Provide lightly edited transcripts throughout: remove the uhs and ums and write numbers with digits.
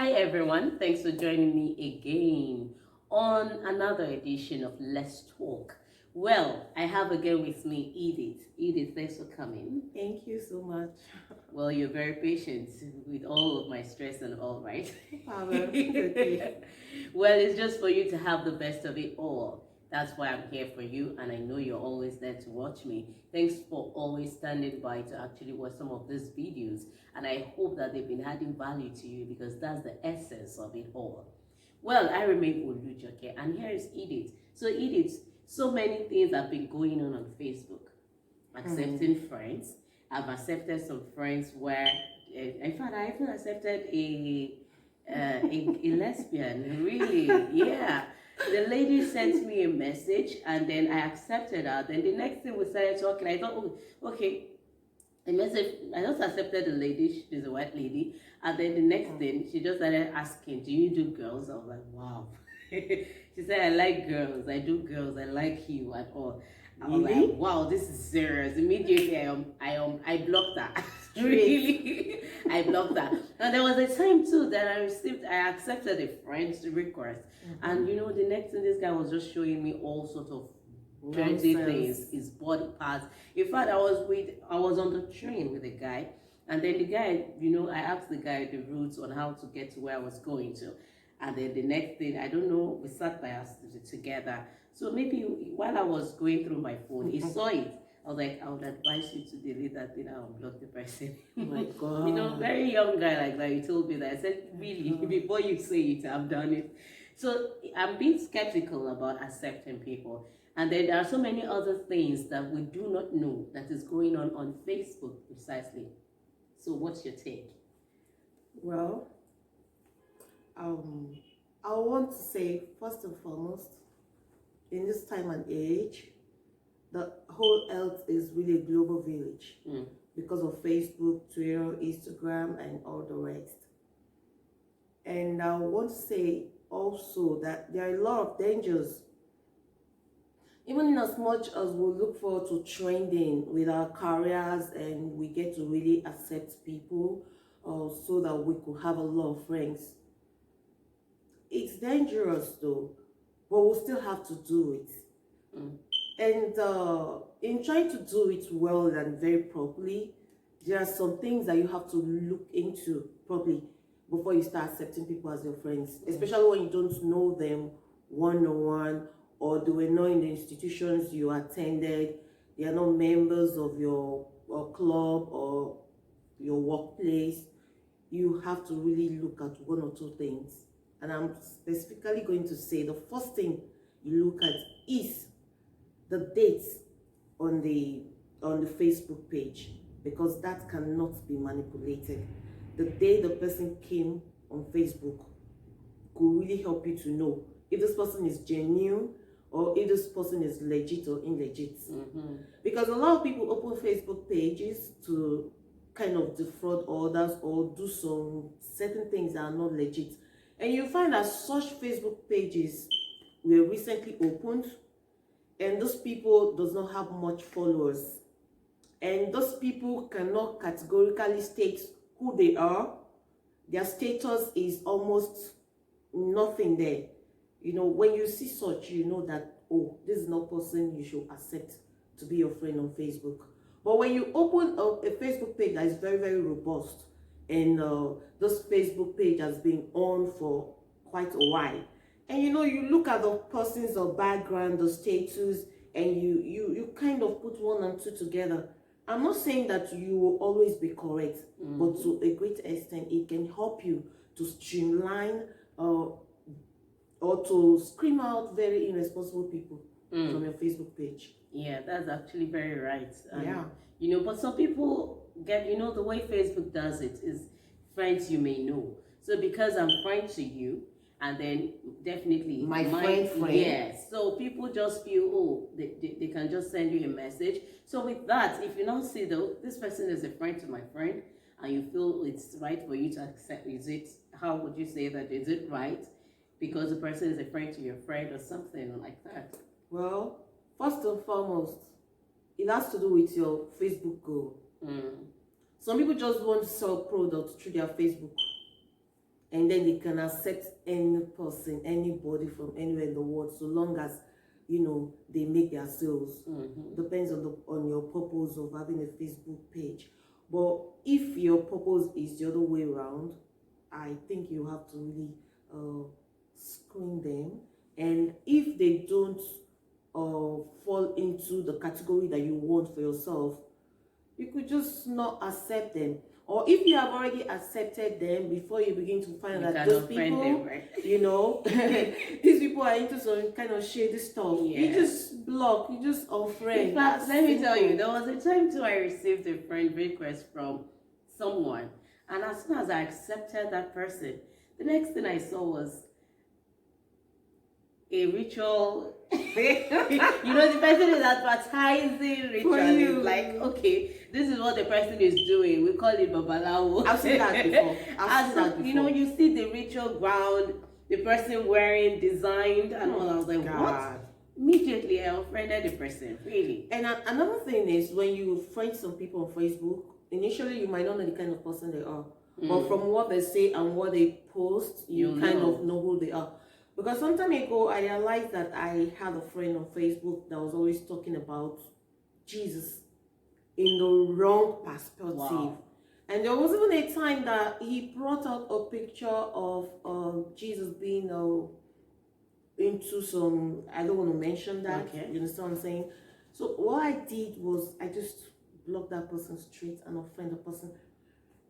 Hi everyone, thanks for joining me again on another edition of Let's Talk. Well, I have again with me Edith. Edith, thanks for coming. Thank you so much. Well, you're very patient with all of my stress and all, right? Okay. Well, it's just for you to have the best of it all. That's why I'm here for you, and I know you're always there to watch me. Thanks for always standing by to actually watch some of these videos, and I hope that they've been adding value to you because that's the essence of it all. Well, I remain Olujoke, and here is Edith. So Edith, so many things have been going on Facebook. Accepting friends. I've accepted some friends where, in fact, I even accepted a lesbian. Really, yeah. The lady sent me a message, and then I accepted her. Then the next thing we started talking, I thought, oh, okay. The message, I just accepted the lady. She's a white lady, and then the next thing she just started asking, "Do you do girls?" I was like, "Wow." She said, "I like girls. I do girls. I like you and all." I was Really? like, "Wow, this is serious." Immediately, I blocked her. Really, I blocked her. And there was a time too that I accepted a friend's request, and you know, the next thing this guy was just showing me all sorts of dirty things, his body parts. In fact, I was on the train with a guy, and then the guy, you know, I asked the guy the routes on how to get to where I was going to, and then the next thing, I don't know, we sat by us together. So maybe while I was going through my phone, he saw it. I was like, I would advise you to delete that thing and unblock the person. Oh my God. You know, very young guy like that. He told me that. I said, really, before you say it, I've done it. So I'm being skeptical about accepting people. And then there are so many other things that we do not know that is going on Facebook precisely. So what's your take? Well, I want to say, first and foremost, in this time and age, the whole health is really a global village because of Facebook, Twitter, Instagram, and all the rest. And I want to say also that there are a lot of dangers. Even in as much as we look forward to trending with our careers and we get to really accept people so that we could have a lot of friends. It's dangerous though, but we'll still have to do it. And in trying to do it well and very properly, there are some things that you have to look into properly before you start accepting people as your friends, especially when you don't know them one-on-one, or they were not in the institutions you attended, they are not members of your club or your workplace. You have to really look at one or two things. And I'm specifically going to say the first thing you look at is the dates on the Facebook page, because that cannot be manipulated. The day the person came on Facebook could really help you to know if this person is genuine or if this person is legit or illegit. Because a lot of people open Facebook pages to kind of defraud others or do some certain things that are not legit. And you find that such Facebook pages were recently opened, and those people does not have much followers. And those people cannot categorically state who they are. Their status is almost nothing there. You know, when you see such, you know that, oh, this is not person you should accept to be your friend on Facebook. But when you open a Facebook page that is very, very robust, and this Facebook page has been on for quite a while, and you know, you look at the person's background, the status, and you kind of put one and two together. I'm not saying that you will always be correct, but to a great extent, it can help you to streamline or to scream out very irresponsible people from your Facebook page. Yeah, that's actually very right. Yeah. You know, but some people get, you know, the way Facebook does it is friends you may know. So because I'm friend to you, and then definitely My friend. Yes. So people just feel, oh, they can just send you a message. So with that, if you now see though, this person is a friend to my friend, and you feel it's right for you to accept, is it, how would you say that? Is it right? Because the person is a friend to your friend or something like that? Well, first and foremost, it has to do with your Facebook goal. Some people just want to sell products through their Facebook, and then they can accept any person, anybody from anywhere in the world, so long as they make their sales. Depends on your purpose of having a Facebook page. But if your purpose is the other way around, I think you have to really screen them, and if they don't fall into the category that you want for yourself, you could just not accept them. Or if you have already accepted them, before you begin to find that those people, them, right? These people are into some kind of shady stuff, you just block, you just unfriend. In fact, let me tell you, there was a time too I received a friend request from someone, and as soon as I accepted that person, the next thing I saw was a ritual. The person is advertising ritual. Like, okay, this is what the person is doing. We call it babalawo. I've seen that before. I've seen that before. You see the ritual ground, the person wearing, designed, and all. I was like, God. What? Immediately, I unfriended the person. Really. And another thing is, when you friend some people on Facebook, initially you might not know the kind of person they are, but from what they say and what they post, you kind of know who they are. Because some time ago, I realized that I had a friend on Facebook that was always talking about Jesus in the wrong perspective. Wow. And there was even a time that he brought out a picture of Jesus being into some, I don't want to mention that, you understand what I'm saying? So what I did was I just blocked that person straight and unfriend the person.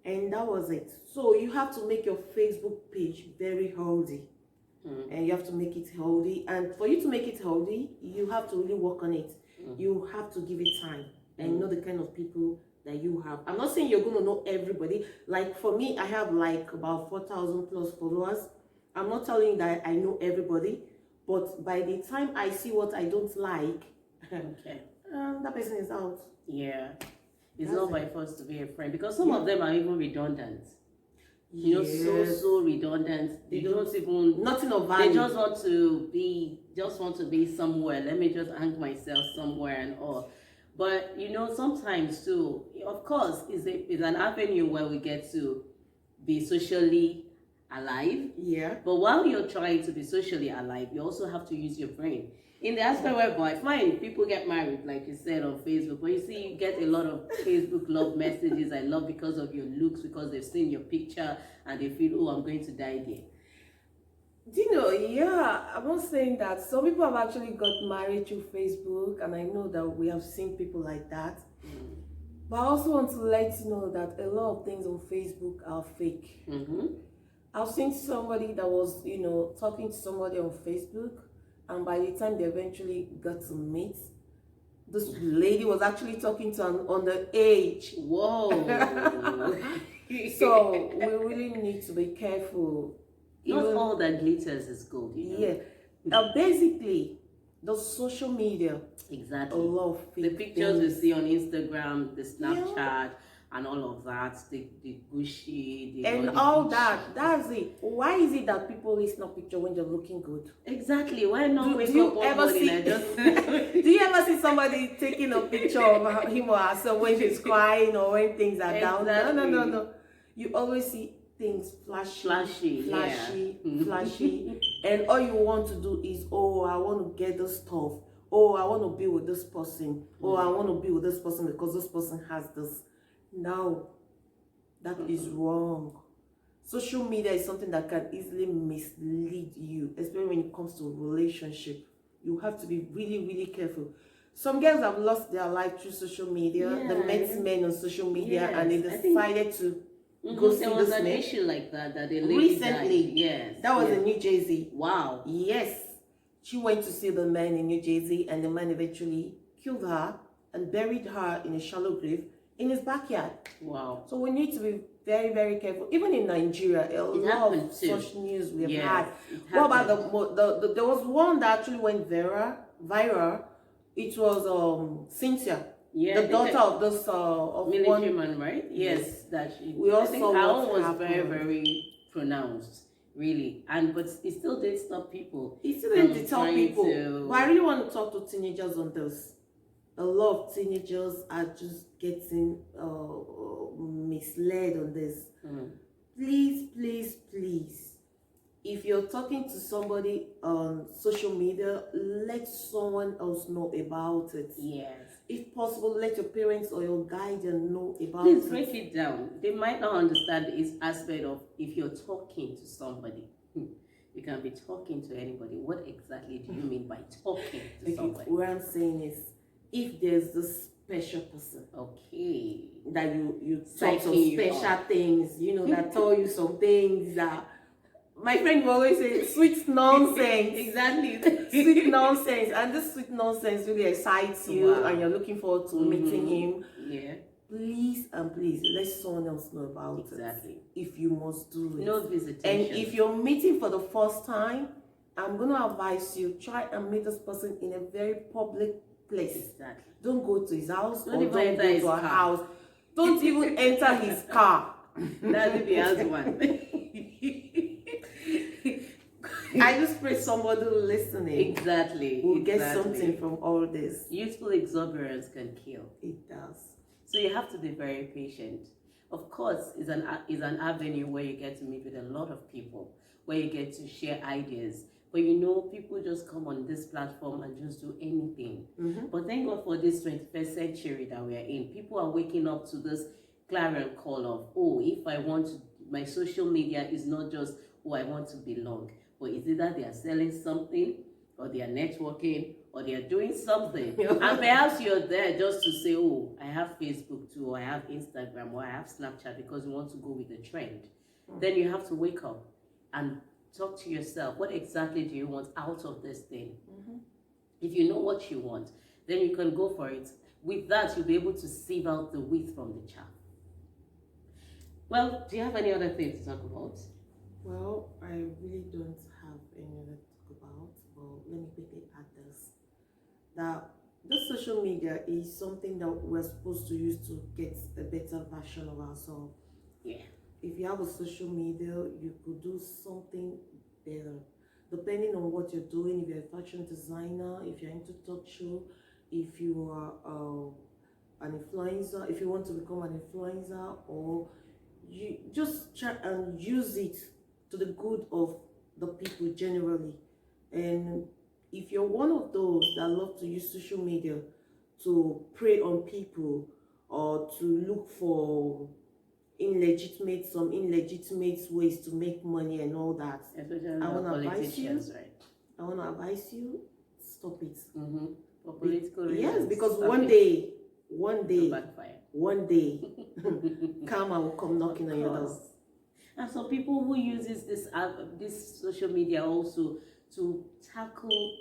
And that was it. So you have to make your Facebook page very healthy. And you have to make it healthy, and for you to make it healthy, you have to really work on it. You have to give it time and know the kind of people that you have. I'm not saying you're going to know everybody. Like for me, I have like about 4,000 plus followers. I'm not telling you that I know everybody, but by the time I see what I don't like, that person is out. Yeah, it's not by force to be a friend, because some of them are even redundant. So redundant. They don't even nothing of value. They just want to be somewhere. Let me just hang myself somewhere and all. But sometimes too, of course, is an avenue where we get to be socially alive. Yeah. But while you're trying to be socially alive, you also have to use your brain. In the aspect whereby I find people get married, like you said on Facebook, but you see you get a lot of Facebook love messages. I love because of your looks, because they've seen your picture and they feel, oh, I'm going to die there. I'm not saying that. Some people have actually got married through Facebook, and I know that we have seen people like that. But I also want to let you know that a lot of things on Facebook are fake. I've seen somebody that was, talking to somebody on Facebook, and by the time they eventually got to meet, this lady was actually talking to an underage. Whoa. So we really need to be careful. Not all that glitters is gold, Yeah. Now, basically, the social media. Exactly. A lot of the pictures you see on Instagram, the Snapchat, and all of that, the Gucci, and all that. That's it. Why is it that people list a picture when they're looking good? Exactly. Why not? Do you ever see? Do you ever see somebody taking a picture of him or herself when she's crying or when things are down? No. You always see things flashy, and all you want to do is, oh, I want to get this stuff. Oh, I want to be with this person. Oh, I want to be with this person because this person has this. Now, that is wrong. Social media is something that can easily mislead you, especially when it comes to relationship. You have to be really, really careful. Some girls have lost their life through social media. They met men on social media and they decided to go see this man. There was an issue like that the lady recently died. Yes. That was in New Jersey. Wow. Yes. She went to see the man in New Jersey, and the man eventually killed her and buried her in a shallow grave in his backyard. Wow. So we need to be very, very careful. Even in Nigeria, a lot of such news we have had. What about the there was one that actually went viral. It was Cynthia. Yeah, the daughter of this of military man, right? Yes, that she. We also saw her own was very, very pronounced, really, but it still did stop people. It still didn't deter people. But I really want to talk to teenagers on this. A lot of teenagers are just getting misled on this. Please, please, please. you're talking to somebody on social media, let someone else know about it. Yes. If possible, let your parents or your guardian know about Please it. break it down. They might not understand this aspect of if you're talking to somebody. You can be talking to anybody. What exactly do you mean by talking to somebody? What I'm saying is, if there's this special person, okay, that you talk some special things, that tell you some things that my friend will always say sweet nonsense. Exactly. Sweet nonsense. And this sweet nonsense really excites you, and you're looking forward to meeting him. Yeah. Please and please let someone else know about it. Exactly. If you must do it. No visitation. And if you're meeting for the first time, I'm going to advise you, try and meet this person in a very public place. Exactly. Don't go to his house, don't or don't go to a house. Don't even enter his car. That's if he has one. I just pray somebody listening exactly will get something from all this. Youthful exuberance can kill. It does. So you have to be very patient. Of course, it's an avenue where you get to meet with a lot of people, where you get to share ideas. But people just come on this platform and just do anything. But thank God for this 21st century that we are in. People are waking up to this clarion call of, oh, if I want to, my social media is not just, oh, I want to belong. But it's either they are selling something, or they are networking, or they are doing something. And perhaps you're there just to say, oh, I have Facebook too, or I have Instagram, or I have Snapchat, because you want to go with the trend. Then you have to wake up and talk to yourself. What exactly do you want out of this thing? If you know what you want, then you can go for it. With that, you'll be able to sieve out the wheat from the chaff. Well, do you have any other thing to talk about? Well, I really don't have any other to talk about, but let me quickly add this. That this social media is something that we're supposed to use to get a better version of ourselves. Yeah. If you have a social media, you could do something better. Depending on what you're doing, if you're a fashion designer, if you're into talk show, if you are an influencer, if you want to become an influencer, or you just try and use it to the good of the people generally. And if you're one of those that love to use social media to prey on people, or to look for some illegitimate ways to make money and all that, I want to advise you. Right? I want to advise you, stop it. For political reasons. Yes, because one day, karma will come knocking on your door. And so people who uses this social media also to tackle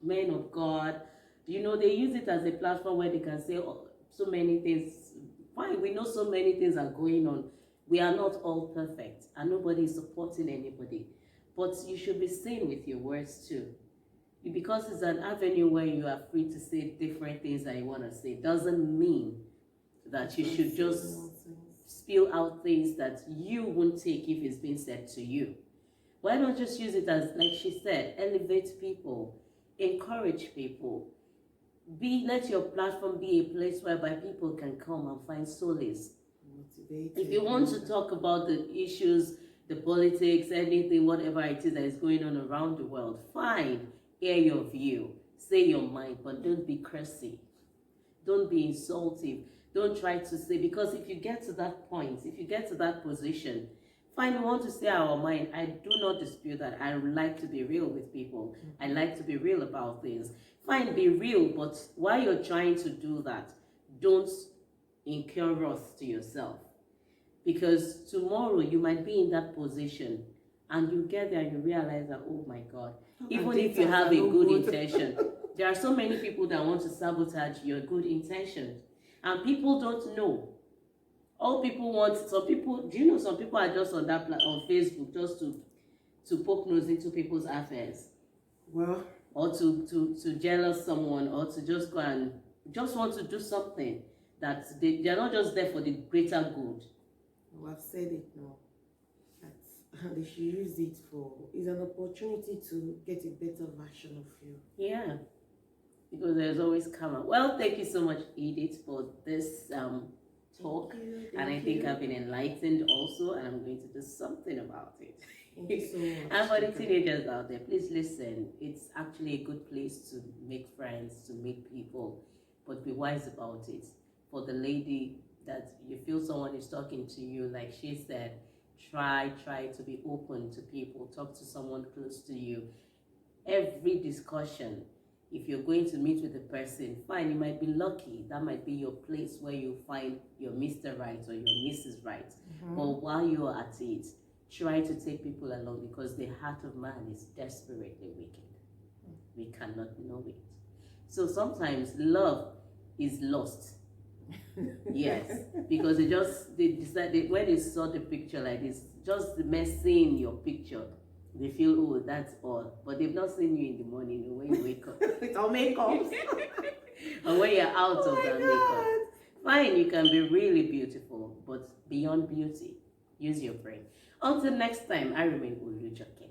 men of God, they use it as a platform where they can say so many things. Fine, we know so many things are going on. We are not all perfect, and nobody is supporting anybody. But you should be sane with your words too. Because it's an avenue where you are free to say different things that you want to say, doesn't mean that you should just spill out things that you won't take if it's being said to you. Why not just use it as, like she said, elevate people, encourage people. Let your platform be a place whereby people can come and find solace. If you want to talk about the issues, the politics, anything, whatever it is that is going on around the world, fine, air your view, say your mind, but don't be cursy. Don't be insultive. Don't try to say, because if you get to that point, if you get to that position, fine, we want to say our mind. I do not dispute that. I like to be real with people. I like to be real about things. Fine, be real, but while you're trying to do that, don't incur wrath to yourself. Because tomorrow you might be in that position and you get there and you realize that, oh my God, even if you have a good intention, there are so many people that want to sabotage your good intentions. And people don't know. All people want, some people are just on Facebook just to poke nose into people's affairs. Well, or to jealous someone, or to just go and just want to do something that they're not just there for the greater good. Well, I've said it now. That they should use it it's an opportunity to get a better version of you. Yeah. Because there's always karma. Well, thank you so much, Edith, for this talk. Thank I think I've been enlightened also, and I'm going to do something about it. Thank you so much. And for the teenagers out there, please listen. It's actually a good place to make friends, to meet people, but be wise about it. For the lady that you feel someone is talking to you, like she said, try to be open to people. Talk to someone close to you. Every discussion, if you're going to meet with a person, fine, you might be lucky. That might be your place where you find your Mr. Right or your Mrs. Right. But while you're at it, try to take people along, because the heart of man is desperately wicked. We cannot know it. So sometimes love is lost. Yes, because they decided, when they saw the picture like this, just seeing your picture, they feel, oh, that's all. But they've not seen you in the morning when you wake up. With our makeup. Or when you're out of that makeup. Fine, you can be really beautiful, but beyond beauty, use your brain. Until next time, I remain Olujoke.